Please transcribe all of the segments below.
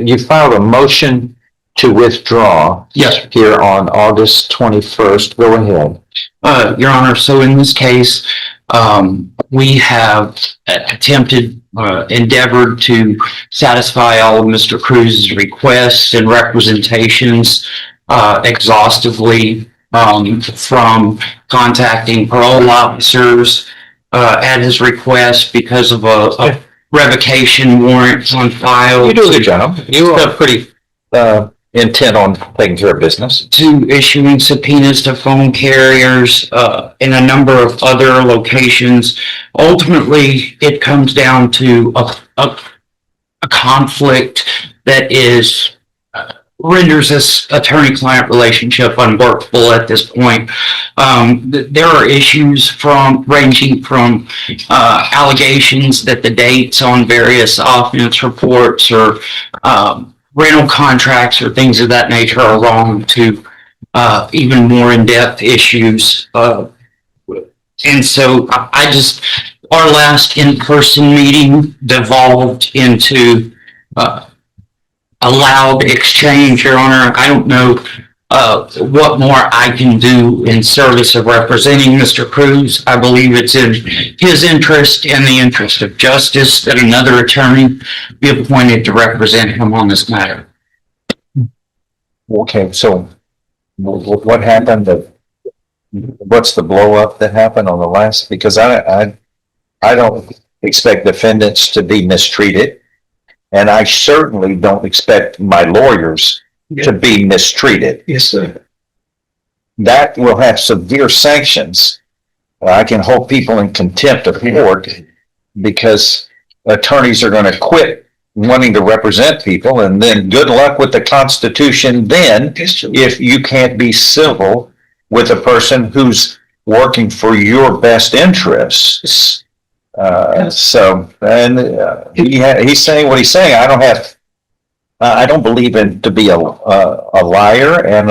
you filed a motion to withdraw. Yes. Here on August 21st. Go ahead. Your Honor, so in this case, we have endeavored to satisfy all of Mr. Cruz's requests and representations exhaustively, from contacting parole officers at his request because of a revocation warrant on file. You do a good job. You are pretty intent on taking care of business. To issuing subpoenas to phone carriers in a number of other locations. Ultimately, it comes down to a conflict that renders this attorney-client relationship unworkable at this point. There are issues ranging from allegations that the dates on various offense reports or rental contracts or things of that nature are wrong, to even more in-depth issues. And so our last in-person meeting devolved into a loud exchange, Your Honor. I don't know what more I can do in service of representing Mr. Cruz. I believe it's in his interest and the interest of justice that another attorney be appointed to represent him on this matter. Okay, so what happened? What's the blow up that happened on the last? Because I don't expect defendants to be mistreated, and I certainly don't expect my lawyers to be mistreated. Yes, sir. That will have severe sanctions. I can hold people in contempt of court because attorneys are going to quit wanting to represent people, and then good luck with the Constitution then if you can't be civil with a person who's working for your best interests. He's saying what he's saying. I don't believe him to be a liar and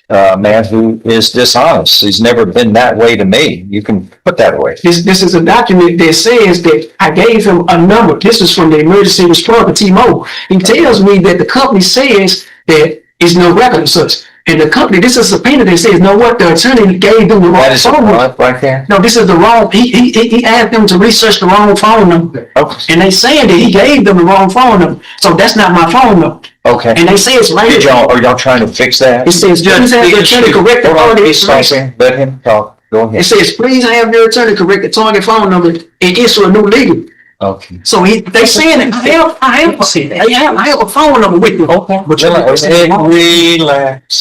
a man who is dishonest. He's never been that way to me. You can put that away. This is a document that says that I gave him a number. This is from the emergency response for T-Mobile. He tells me that the company says that is no record of such. And the company, this is a subpoena that says, no, what, the attorney gave them the wrong phone number. Right there? No, this is the wrong, he asked them to research the wrong phone number. Okay. And they saying that he gave them the wrong phone number. So that's not my phone number. Okay. And they say it's right. Are y'all trying to fix that? It says, please have your attorney correct the target information. Let him talk. Go ahead. It says, please have your attorney correct the target phone number and issue a new legal. Okay. So they saying that I have a phone number with you. Okay. Relax.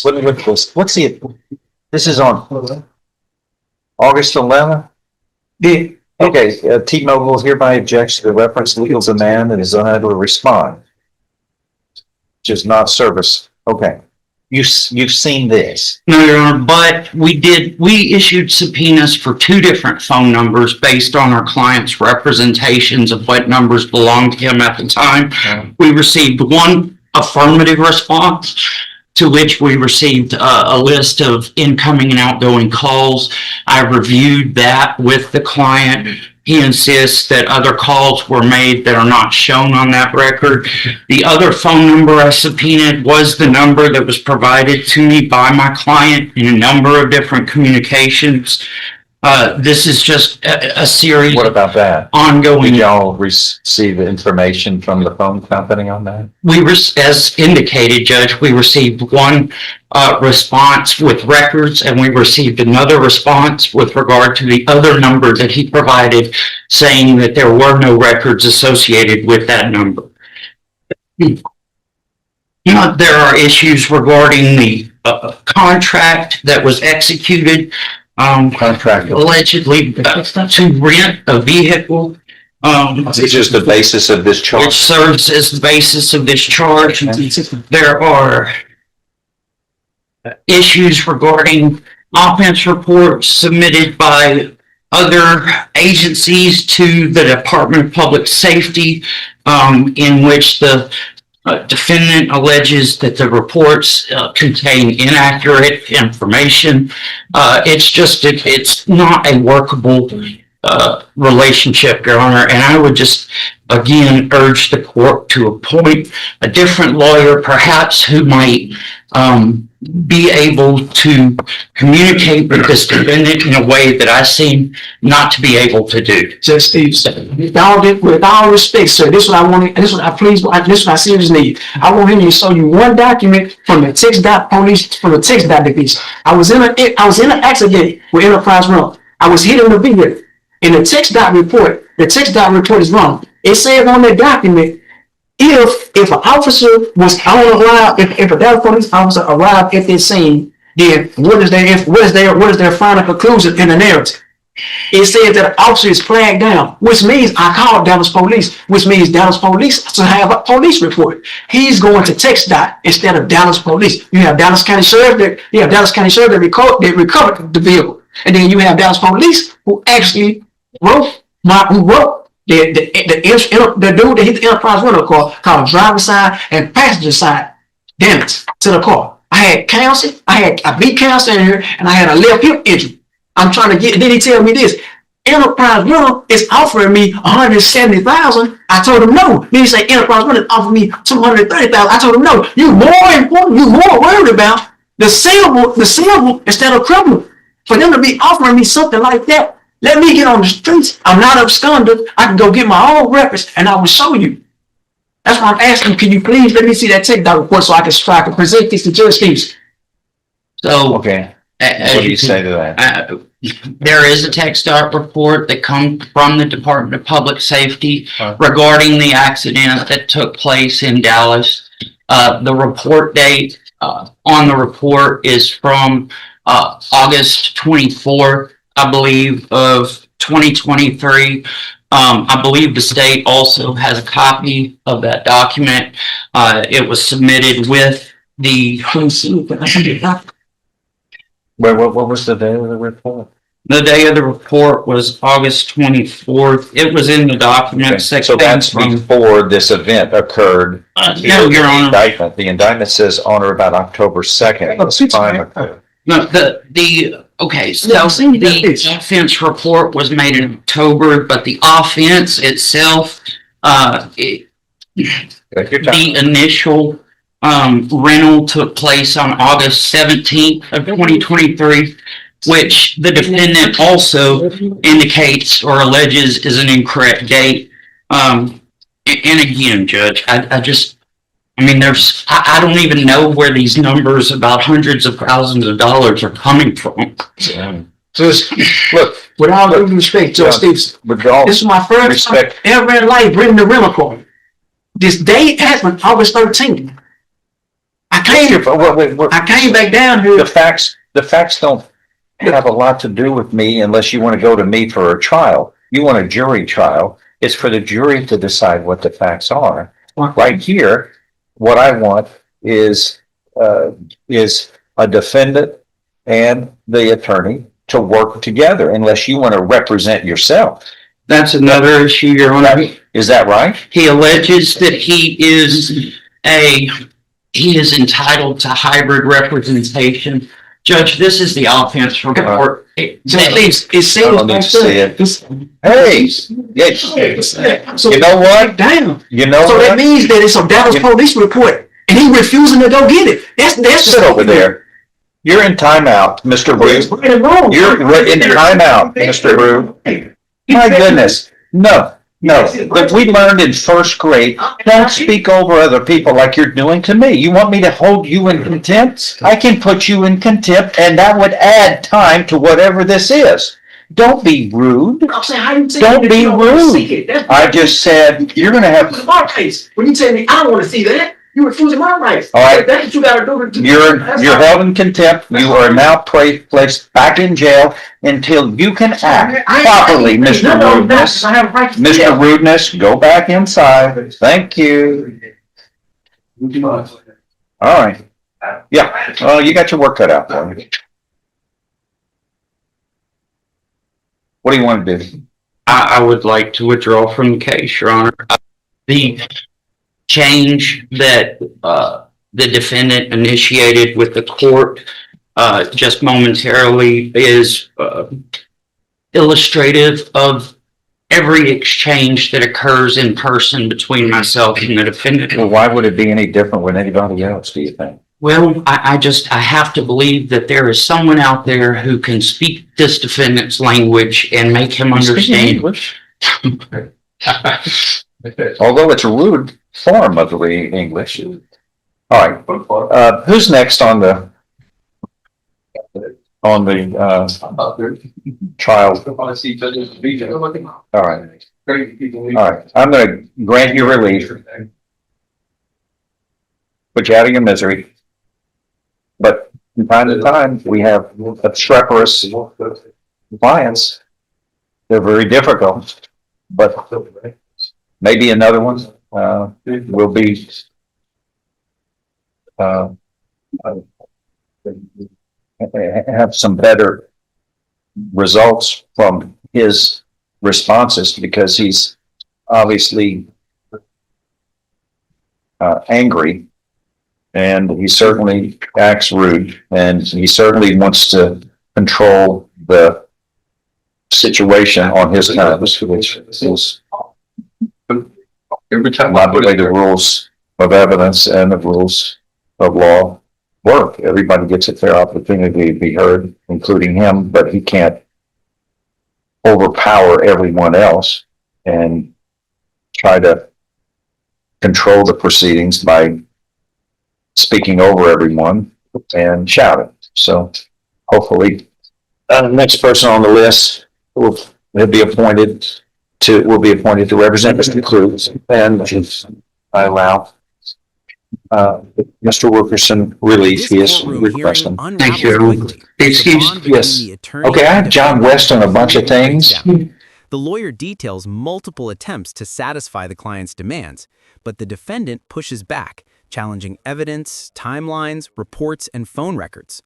Let me look at this. What's the? This is on August 11th. Yeah. Okay. T-Mobile hereby objects to the reference legal demand and is unable to respond. Which is not service. Okay. You've seen this. No, Your Honor, but we issued subpoenas for 2 different phone numbers based on our client's representations of what numbers belonged to him at the time. We received one affirmative response, to which we received a list of incoming and outgoing calls. I reviewed that with the client. He insists that other calls were made that are not shown on that record. The other phone number I subpoenaed was the number that was provided to me by my client in a number of different communications. This is just a series. What about that? Ongoing. Did y'all receive information from the phone company on that? As indicated, Judge, we received one response with records, and we received another response with regard to the other number that he provided, saying that there were no records associated with that number. There are issues regarding the contract that was executed. Contract Allegedly to rent a vehicle. It's just the basis of this charge. Which serves as the basis of this charge. There are issues regarding offense reports submitted by other agencies to the Department of Public Safety, in which the defendant alleges that the reports contain inaccurate information. It's not a workable relationship, Your Honor, and I would just again urge the court to appoint a different lawyer, perhaps who might be able to communicate with this defendant in a way that I seem not to be able to do. Judge Stevens, with all respect, sir, this is what I want. This is what I please. This is what I seriously need. I want him to show you one document from the text dot police, from the text dot division. I was in an accident with Enterprise Run. I was hit in the vehicle. In the text dot report, the text dot report is wrong. It says on that document, if an officer was if a Dallas police officer arrived at this scene, then what is their final conclusion in the narrative? It says that an officer is flagged down, which means I called Dallas police, which means Dallas police should have a police report. He's going to text dot instead of Dallas police. You have Dallas County Sheriff that recovered the vehicle, and then you have Dallas police who actually wrote the dude that hit the Enterprise rental car called driver side and passenger side damage to the car. I had counsel, I beat counsel in here, and I had a left hip injury. I'm trying to get, and then he tell me this, Enterprise rental is offering me $170,000. I told him no. Then he say Enterprise rental is offering me $230,000. I told him no. You more important, you more worried about the civil instead of criminal. For them to be offering me something like that, let me get on the streets. I'm not absconded. I can go get my own records and I will show you. That's why I'm asking, can you please let me see that take report so I can present this to Judge Stevens. So, Okay. What do you say to that? There is a text dot report that comes from the Department of Public Safety regarding the accident that took place in Dallas. The report date on the report is from August 24th, I believe, of 2023. I believe the state also has a copy of that document. It was submitted with the What was the day of the report? The day of the report was August 24th. It was in the document. Okay. So that's before this event occurred. No, Your Honor. The indictment says on or about October 2nd. No, okay, so the offense report was made in October, but the offense itself, the initial rental took place on August 17th of 2023, which the defendant also indicates or alleges is an incorrect date. And again, Judge, I don't even know where these numbers about hundreds of thousands of dollars are coming from. So look, with all due respect, Judge Stevens, this is my first time ever in life bringing the rental car. This date happened August 13th. I came back down here. The facts don't have a lot to do with me unless you want to go to me for a trial. You want a jury trial. It's for the jury to decide what the facts are. Right here, what I want is a defendant and the attorney to work together unless you want to represent yourself. That's another issue, Your Honor. Is that right? He alleges that he is entitled to hybrid representation. Judge, this is the offense report. I don't need to see it. Hey, yes. You know what? Damn. You know so what? That means that it's a Dallas police report, and he refusing to go get it. That's sit over there. You're in timeout, Mr. Rue. You're in timeout, Mr. Rue. My goodness. No. But we learned in first grade, don't speak over other people like you're doing to me. You want me to hold you in contempt? I can put you in contempt, and that would add time to whatever this is. Don't be rude. Don't be rude. I just said, you're going to have... When you tell me I don't want to see that, you're refusing my rights. All right. That's what you got to do. You're held in contempt. You are now placed back in jail until you can act properly, Mr. Rudeness. Mr. Rudeness, go back inside. Thank you. All right. Yeah. Well, you got your work cut out for you. What do you want to do? I would like to withdraw from the case, Your Honor. The change that the defendant initiated with the court just momentarily is illustrative of every exchange that occurs in person between myself and the defendant. Well, why would it be any different with anybody else, do you think? Well, I have to believe that there is someone out there who can speak this defendant's language and make him understand. Although it's a rude form of the English. All right, who's next on the trial? All right. All right, I'm gonna grant you relief. Put you out of your misery. But from time to time, we have obstreperous clients. They're very difficult, but maybe another one, will be, have some better results from his responses because he's obviously angry, and he certainly acts rude, and he certainly wants to control the situation on his terms, which is not the way the rules of evidence and the rules of law work. Everybody gets a fair opportunity to be heard, including him, but he can't overpower everyone else and try to control the proceedings by speaking over everyone and shouting. So hopefully, the next person on the list will be appointed to represent Mr. Cruz, and I allow Mr. Wilkerson relief. He is requesting. Thank you. Excuse. Yes. Okay, I have John West on a bunch of things. The lawyer details multiple attempts to satisfy the client's demands, but the defendant pushes back, challenging evidence, timelines, reports, and phone records.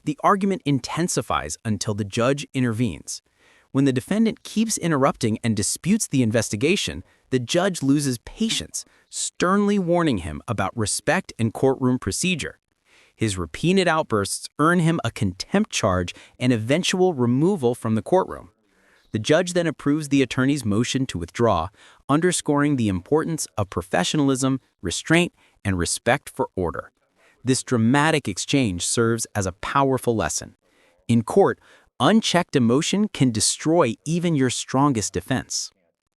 The argument intensifies until the judge intervenes. When the defendant keeps interrupting and disputes the investigation, the judge loses patience, sternly warning him about respect and courtroom procedure. His repeated outbursts earn him a contempt charge and eventual removal from the courtroom. The judge then approves the attorney's motion to withdraw, underscoring the importance of professionalism, restraint, and respect for order. This dramatic exchange serves as a powerful lesson. In court, unchecked emotion can destroy even your strongest defense.